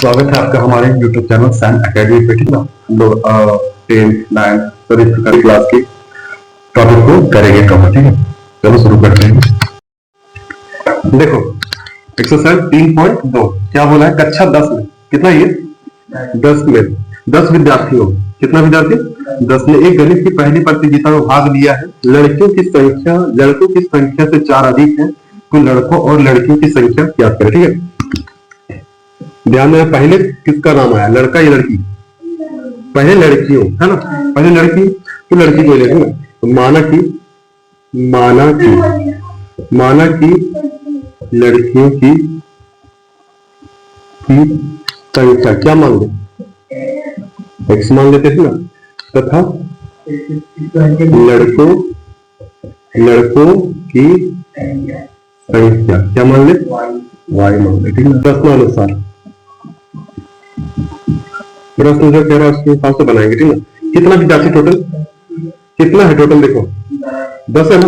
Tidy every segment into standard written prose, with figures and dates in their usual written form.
स्वागत है आपका हमारे YouTube चैनल सैन एकेडमी पे। ठीक ना, हम लोग 10th 9th सभी प्रकार की क्लास के टॉपिक को करेंगे कवर। ठीक है, चलो शुरू करते हैं। देखो एक्सरसाइज 3.2 क्या बोला है, कक्षा 10 में कितना, ये 10 में 10 विद्यार्थियों, कितना विद्यार्थी 10 ने एक गणित की पहली प्रतियोगिता में भाग लिया है। लड़कियों की संख्या लड़कों की संख्या से 4 अधिक है, तो लड़कों और लड़कियों की संख्या ज्ञात करें। ठीक है, ध्यान में पहले किसका नाम आया, लड़का या लड़की, पहले लड़कियों है ना, पहले लड़की तो लड़की को लेंगे ना, तो माना कि लड़कियों की संख्या क्या मान ले, x मान लेते थे ना, तथा लड़कों की संख्या क्या मान ले, y मान ले। ठीक है, प्रश्नानुसार प्रश्न जो कह रहा है उसके हिसाब से बनाएंगे। ठीक है, कितना विद्यार्थी टोटल, कितना है टोटल, देखो 10 है ना,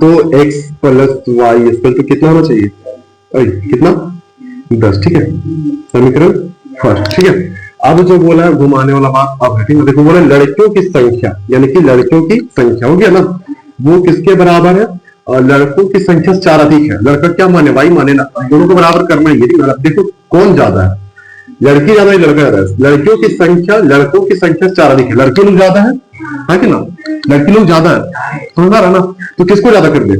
तो x plus Y equal to कितना होना चाहिए, कितना 10। ठीक है, समीकरण फर्स्ट। ठीक है, अब जो बोला है घुमाने वाला बात अब है। ठीक है, देखो बोला लड़कियों की संख्या, यानी कि लड़कियों की संख्या हो गया ना, वो किसके बराबर है, और लड़कों की संख्या 4 अधिक है। लड़का क्या माने, वाई माने ना, दोनों को बराबर करना ही है। देखो कौन ज्यादा है, लड़की ज्यादा है लड़का ज्यादा है। लड़कियों की संख्या लड़कों की संख्या 4 अधिक है, लड़के लोग ज्यादा है कि ना, लड़की लोग ज्यादा है, समझ रहा ना, तो किसको ज्यादा कर दे,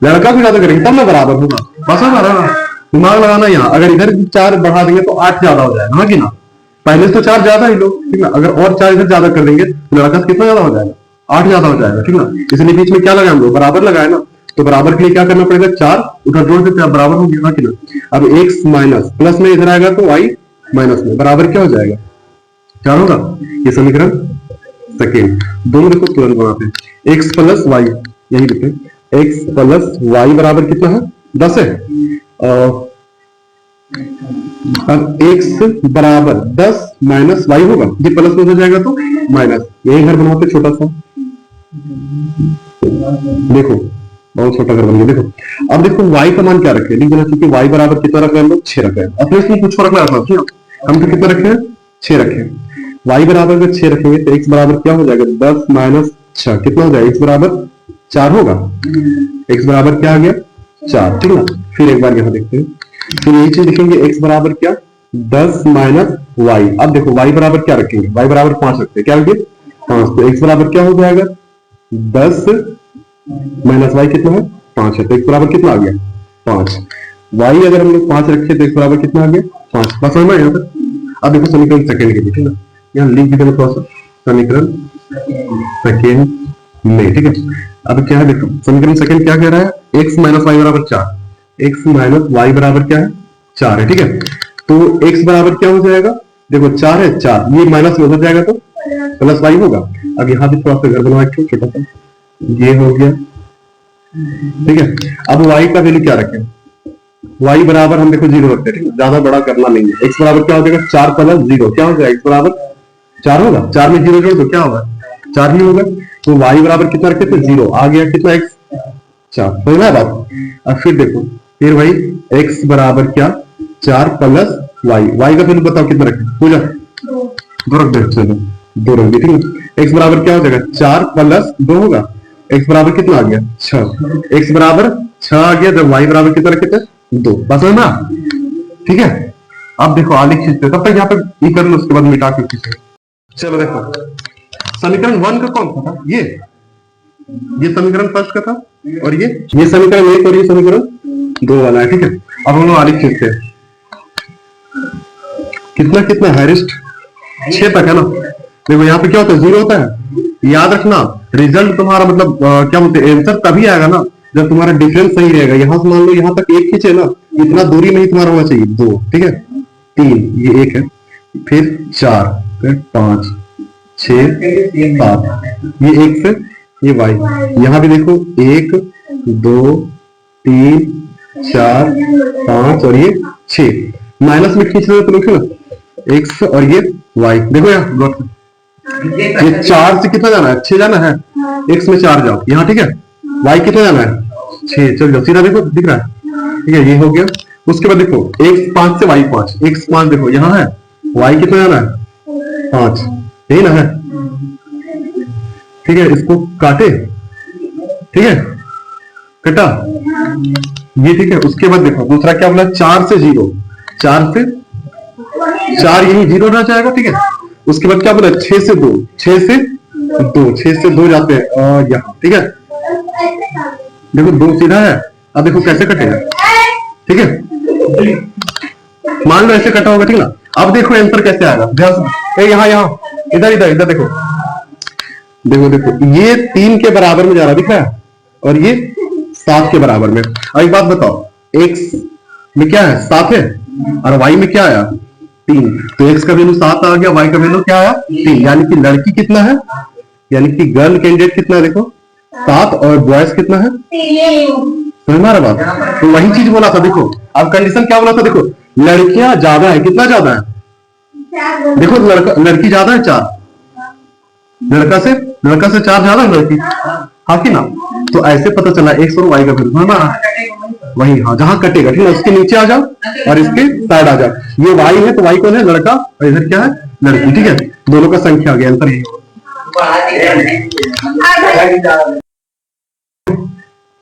लड़का को ज्यादा करेंगे तब ना बराबर होगा। बस समझ रहा ना, दिमाग लगाना यहाँ, अगर इधर 4 बढ़ा देंगे तो 8 ज्यादा हो जाएगा, हाँ कि ना, पहले तो 4 ज्यादा ही लोग, ठीक ना, अगर और 4 इधर ज्यादा कर देंगे तो लड़का कितना ज्यादा हो जाएगा, 8 ज्यादा हो जाएगा। ठीक ना, इसलिए बीच में क्या लगाए हम लोग, बराबर लगाए ना, तो बराबर के लिए क्या करना पड़ेगा, 4 उधर जोड़ देते हैं, बराबर हो गया कि ना। अब x माइनस प्लस में इधर आएगा तो y माइनस में बराबर क्या हो जाएगा, 4 होगा। ये समीकरण सेकेंड, दोनों देखो तुरंत बनाते हैं। x प्लस वाई, यही लिखते हैं, x प्लस वाई बराबर कितना है, 10 है। अब x बराबर 10 माइनस वाई होगा, ये प्लस में हो जाएगा तो माइनस, यही घर बनाते छोटा सा, देखो बहुत छोटा घर बन गया। देखो अब देखो y का मान क्या रखे, लिख देना चाहिए y बराबर कितना रखे हम लोग, 6 रखे हैं। अपने इसमें कुछ और रखना था, हम तो कितना रखे हैं, 6 रखे हैं। y बराबर अगर 6 रखेंगे तो x बराबर क्या हो जाएगा, 10 माइनस 6 कितना हो जाएगा, x बराबर 4 होगा। x बराबर क्या आ गया, 4। ठीक है, फिर एक बार यहाँ देखते हैं, फिर यही चीज लिखेंगे, x बराबर क्या, 10 माइनस y। अब देखो y बराबर क्या रखेंगे, y बराबर 5 रखते हैं, क्या रखेंगे 5, तो x बराबर क्या हो जाएगा, 10 माइनस वाई कितना है, 5 है, तो x बराबर कितना आ गया, 5। y अगर हम लोग 5 रखे तो x बराबर कितना आ गया, 5। बस समझ में यहाँ पर। अब देखो समीकरण सेकंड के लिए, ठीक है, यहाँ लिख देते हैं थोड़ा सा, समीकरण सेकंड में। ठीक है, अब क्या है देखो, समीकरण सेकंड क्या कह रहा है, x माइनस वाई बराबर 4, x माइनस वाई बराबर क्या है, 4 है। ठीक है, तो x बराबर क्या हो जाएगा, देखो 4 है, 4 ये माइनस में हो जाएगा तो प्लस वाई होगा। अब यहाँ भी थोड़ा सा घर बनवा के छोटा सा, ये हो गया। ठीक है, अब y का वैल्यू क्या रखें, y बराबर हम देखो 0 रखते हैं, ठीक है, ज्यादा बड़ा करना नहीं है। x बराबर क्या हो जाएगा, 4 प्लस 0 क्या हो जाएगा, x बराबर 4 होगा, 4 में 0 जोड़ दो क्या होगा, 4 ही होगा। तो y बराबर कितना रखे थे, 0 आ गया, कितना x 4, समझ में बात। अब फिर देखो, फिर भाई x बराबर क्या, 4 प्लस y का वैल्यू बताओ कितना रखें, पूजा 2 रख दे, चलो 2 रख दे। ठीक है, x बराबर क्या हो जाएगा, 4 प्लस 2 होगा, x बराबर कितना आ गया, 6। x बराबर 6 आ गया, जब y बराबर कितना रखे थे, 2। बस है ना, ठीक है। अब देखो आगे खींचते, तब तक यहाँ पे ये कर लो, उसके बाद मिटा के खींचे। चलो देखो समीकरण 1 का कौन सा था, ये समीकरण फर्स्ट का था, और ये समीकरण 1 और ये समीकरण 2 वाला है। ठीक है, अब हम लोग आगे खींचते हैं, कितना कितना हैरिस्ट 6 तक है ना। देखो यहाँ पे क्या होता है, 0 होता है, याद रखना रिजल्ट तुम्हारा मतलब क्या बोलते हैं, आंसर तभी आएगा ना जब तुम्हारा डिफरेंस सही रहेगा। यहाँ से मान लो यहाँ तक 1 खींचे ना, इतना दूरी नहीं तुम्हारा होना चाहिए, 2, ठीक है, 3 ये 1 है, फिर 4, फिर 5, 6, 7, ये 1 से ये y, यहाँ भी देखो 1 2 3 4 5 और ये 6, माइनस में खींच रहे तो देखो ना x और ये y, देखो यहाँ ये 4 से कितना जाना है, 6 जाना है, x में 4 जाओ यहाँ, ठीक है, y कितना जाना है 6, चल जाओ सीधा, देखो दिख रहा है, ठीक है, ये हो गया। उसके बाद देखो x5 से y5, x5 देखो यहाँ है, y कितना जाना है 5, यही ना है, ठीक है। इसको काटे, ठीक है, कटा ये, ठीक है। उसके बाद देखो दूसरा क्या बोला, 4 से 0, 4 से 4 यही 0 रह जाएगा, ठीक है। उसके बाद क्या बोला 6 से 2, 6 से 2, 6 से 2 जाते हैं और यहाँ, ठीक है। देखो 2 सीधा है, अब देखो कैसे कटेगा, ठीक है। मान लो ऐसे कटा होगा, ठीक ना। अब देखो आंसर कैसे आएगा, ध्यान से, यहाँ यहाँ इधर इधर इधर देखो, देखो देखो ये 3 के बराबर में जा रहा दिख रहा है और ये 7 के बराबर में। अब एक बात बताओ, x में क्या है 7 है और y में क्या आया 3, तो x का वैल्यू 7 आ गया, y का वैल्यू क्या आया 3, यानी कि लड़की कितना है, यानी कि गर्ल कैंडिडेट कितना है, देखो 7 और बॉयज कितना है 3। समझ में आ रहा बात, तो वही चीज बोला था। देखो अब कंडीशन क्या बोला था, देखो लड़कियां ज्यादा है, कितना ज्यादा है, देखो लड़की ज्यादा है 4, लड़का से 4 ज्यादा है लड़की, हाँ कि ना। तो ऐसे पता चला x और y का वैल्यू है ना, वही हाँ जहां कटेगा, ठीक है। उसके नीचे आ जाओ और इसके साइड आ जाओ, ये y है तो y कौन है लड़का और इधर क्या है लड़की, ठीक है। दोनों का संख्या आ गया, आंसर यही होगा।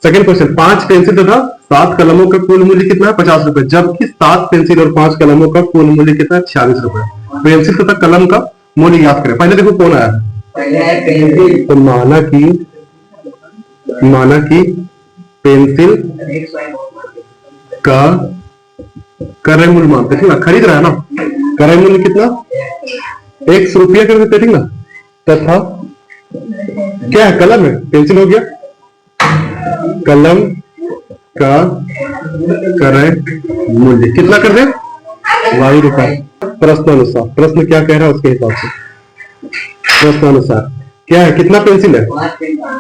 सेकंड क्वेश्चन, 5 पेंसिल तथा 7 कलमों का कुल मूल्य कितना है 50 रुपए, जबकि 7 पेंसिल और 5 कलमों का कुल मूल्य कितना है 46 रुपए। पेंसिल तथा कलम का मूल्य याद करें। पहले देखो कौन आया, तो माना कि पेंसिल का क्रय मूल्य मानते, ठीक ना, खरीद रहा है ना, क्रय मूल्य कितना 100 रुपया कर देते, ठीक ना। तथा क्या है, कलम है, पेंसिल हो गया, कलम का क्रय मूल्य कितना कर दे y रुपए। प्रश्नानुसार, प्रश्न क्या कह रहा है उसके हिसाब से, प्रश्नानुसार क्या है, कितना पेंसिल है,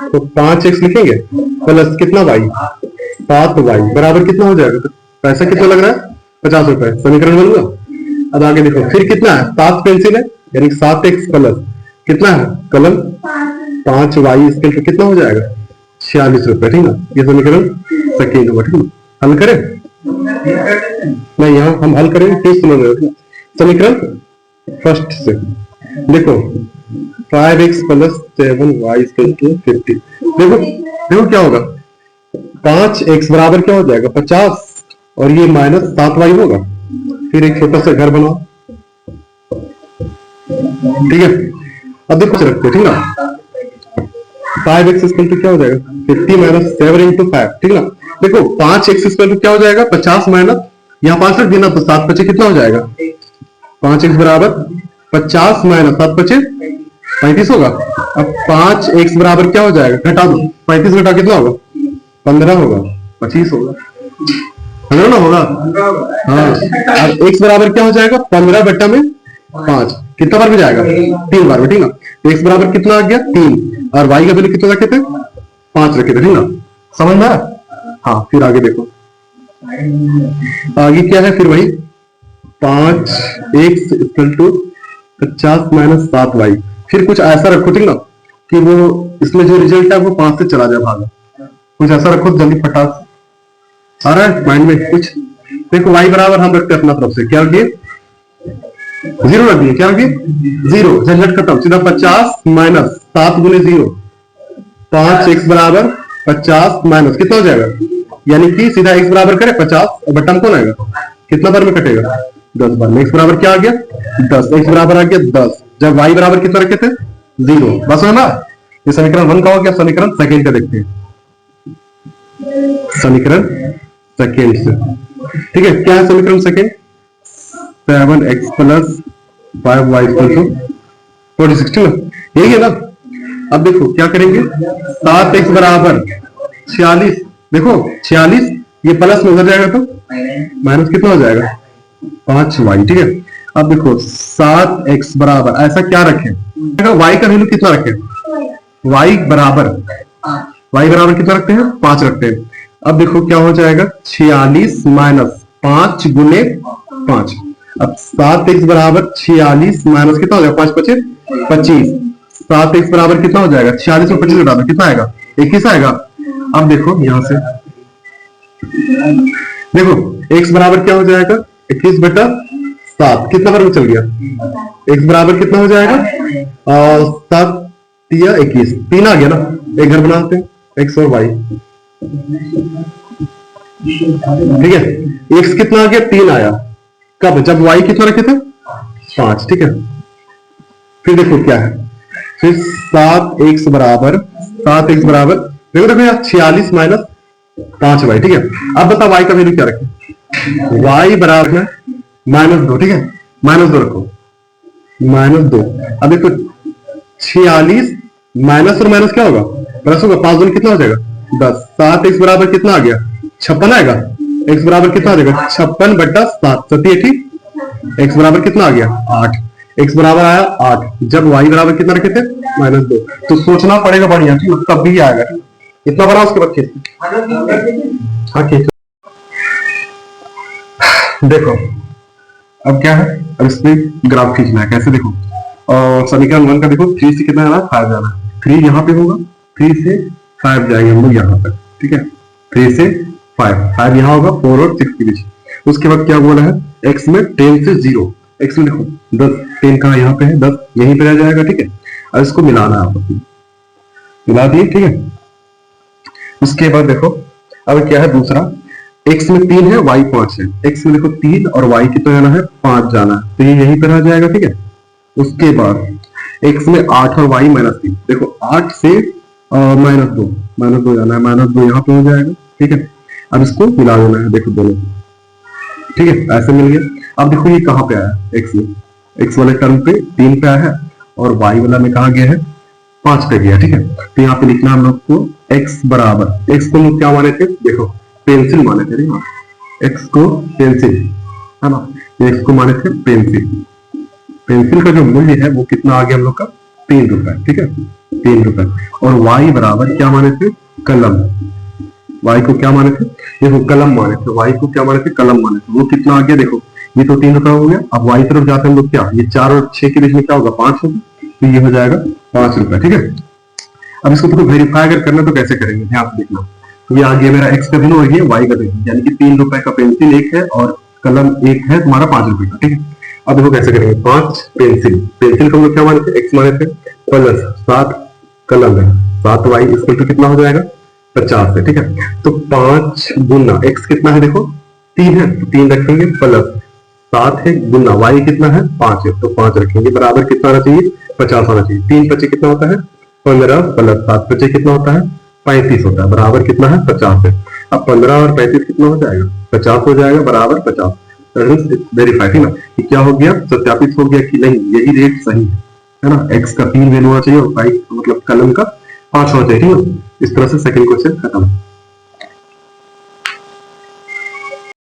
तो 5x लिखेंगे प्लस कितना y 7y बराबर कितना हो जाएगा, तो पैसा कितना लग रहा है 50 रुपए, समीकरण बन गया। अब आगे देखो फिर कितना है, 7 पेंसिल है यानी 7x प्लस कितना है कलम 5y, इसके कितना हो जाएगा 46 रुपए, ठीक ना। ये समीकरण सेकेंड होगा, ठीक ना। हल करें, नहीं यहाँ हम हल करेंगे, फिर सुनो समीकरण फर्स्ट से। देखो 5x प्लस 7y 50, देखो देखो क्या होगा, 5x बराबर क्या हो जाएगा 50 और ये माइनस 7y होगा। फिर एक छोटा सा घर बनाओ, ठीक है। अब देखो रखते ठीक ना, 5x इक्वल क्या हो जाएगा 50 माइनस 7 इंटू 5, ठीक ना। देखो 5x इक्वल क्या हो जाएगा 50 माइनस यहाँ 5 रख देना, तो 7 पचे कितना हो जाएगा 5x बराबर 50 माइनस 7 पचे 35 होगा। अब 5x बराबर क्या हो जाएगा, घटा दो, 35 घटा कितना होगा 15 होगा, 25 होगा, है ना, होगा हाँ। अब x बराबर क्या हो जाएगा 15 बट्टा में 5, कितना बार में जाएगा 3 बार में, ठीक ना। x बराबर कितना आ गया 3 और y का वैल्यू कितना रखे थे 5 रखे थे, ठीक ना। समझ में आया, हाँ। फिर आगे देखो, आगे क्या है, फिर वही 5x equal to 50 minus 7y। फिर कुछ ऐसा रखो, ठीक ना, कि वो इसमें जो रिजल्ट है वो 5 से चला जाए भागा, कुछ ऐसा रखो जल्दी फटाक आ रहा है माइंड में कुछ। देखो y बराबर हम रखते हैं अपना तरफ से, क्या रखिए 0 रख दिए, क्या रखिए 0, झंझट खत्म, सीधा 50 माइनस 7 गुने 0, 5x बराबर 50 माइनस कितना हो जाएगा, यानी कि सीधा x बराबर करे 50 और बट्टा में कौन आएगा, कितना बार में कटेगा 10 बार में। x बराबर क्या आ गया 10, x बराबर आ गया 10, जब y बराबर कितना रखे थे 0, बस है ना। ये समीकरण 1 का हो गया। समीकरण सेकेंड का देखते हैं, समीकरण सेकेंड से, ठीक है। क्या है समीकरण second, 7x plus 5y equal to 46, यही है ना। अब देखो क्या करेंगे, 7x बराबर 46, देखो 46 ये प्लस में उधर जाएगा तो माइनस कितना हो जाएगा 5y, ठीक है। अब देखो 7x बराबर ऐसा क्या रखें, y का वैल्यू कितना रखें, y बराबर कितना रखते हैं 5 रखते हैं। अब देखो क्या हो जाएगा 46 माइनस 5 गुने 5। अब 7x बराबर 46 माइनस कितना हो जाएगा 5 पचे 25, 7x बराबर कितना हो जाएगा 46 में 25 घटा दो कितना आएगा 21 आएगा। अब देखो यहां से देखो x बराबर क्या हो जाएगा 21/7, कितना बार में चल गया, x बराबर कितना हो जाएगा 7 या 21, 3 आ गया ना, एक घर बनाते हैं x और y, ठीक है। x कितना आ गया 3 आया, कब, जब y कितना रखे थे 5, ठीक है। फिर देखो क्या है, फिर 7x बराबर देखो देखो यार 46 - 5y, ठीक है। अब बता y का वैल्यू क्या रखें, y बराबर है -2, ठीक है, -2 रखो, -2। अब देखो 46 माइनस और माइनस क्या होगा, प्लस होगा, 5 दूनी कितना हो जाएगा 10, 7x बराबर कितना आ गया 56 आएगा, x बराबर कितना आ जाएगा 56/7, 87, x बराबर कितना आ गया 8, x बराबर आया 8, जब y बराबर कितना रखे थे -2, तो सोचना पड़ेगा बढ़िया, ठीक है, तब भी आएगा, इतना बड़ा उसके बाद खींच, हाँ खींचो। देखो अब क्या है, अब इसमें ग्राफ खींचना है, कैसे देखो, और समीकरण 1 का देखो 3 से कितना जाना, 5 जाना है, 3 यहाँ पे होगा, 3 से 5 जाएंगे हम लोग यहाँ तक, ठीक है, 3 से 5 यहाँ होगा, 4 और 6 के बीच। उसके बाद क्या बोला है, x में 10 से 0, x में देखो 10, 10 कहाँ यहाँ पे है, 10 यहीं पे रह जाएगा, ठीक है। अब इसको मिलाना है, आपस में मिला दिए, ठीक है। उसके बाद देखो अब क्या है दूसरा, x में 3 है, y 5 है, x में देखो 3 और y कितना जाना है 5 जाना है, तो ये यहीं पर आ जाएगा, ठीक है। उसके बाद x में 8 और y -3, देखो 8 से -2 जाना है, -2 यहाँ पे हो जाएगा, ठीक है। अब इसको मिला देना है, देखो दोनों, ठीक है, ऐसे मिल गया। अब देखो ये कहाँ पे आया, x में, x वाले टर्म पे 3 पे आया है, और y वाला में कहा गया है 5 पे गया, ठीक है। तो यहाँ पे लिखना हम लोग को x बराबर, x को लोग क्या माने थे, देखो पेंसिल माने थे, x को पेंसिल है ना, x को माने थे पेंसिल, पेंसिल का जो मूल्य है वो कितना आ गया हम लोग का 3 रुपए, ठीक है, 3 रुपए। और y बराबर क्या माने थे, कलम, y को क्या माने थे, देखो कलम माने थे, y को क्या माने थे, कलम माने थे, वो कितना आ गया, देखो ये तो 3 रुपए हो गया। अब y तरफ जाते हम लोग क्या, ये 4 और 6 के बीच में क्या होगा 5 होगा, तो ये हो जाएगा 5 रुपए, ठीक है। अब इसको देखो वेरीफाई अगर करना तो कैसे करेंगे, ध्यान से देखना, ये आ गया मेरा x का दिन और ये y का दिन, यानी कि 3 रुपए का पेंसिल एक है और कलम एक है तुम्हारा 5 रुपए का, ठीक है। अब देखो कैसे करेंगे, 5 पेंसिल, पेंसिल को हम लोग क्या माने थे, x माने थे, प्लस 7 कलम है, 7y इसके तो कितना हो जाएगा 50 है, ठीक है। तो 5 गुना x कितना है, देखो 3 है, तो 3 रखेंगे, प्लस 7 है, गुना y कितना है 5 है, तो 5 रखेंगे, बराबर कितना आना चाहिए 50 आना चाहिए। 3 5 कितना होता है 15, प्लस 7 5 कितना होता है 35 होता है, बराबर कितना है 50 है। अब 15 और 35 कितना हो जाएगा 50 हो जाएगा, बराबर 50। वेरीफाई, ठीक ना, कि क्या हो गया, सत्यापित हो गया कि नहीं यही रेट सही है ना, x का 3 वैल्यू होना चाहिए और y मतलब कलम का 5 होना चाहिए, ठीक है। इस तरह से सेकंड क्वेश्चन खत्म।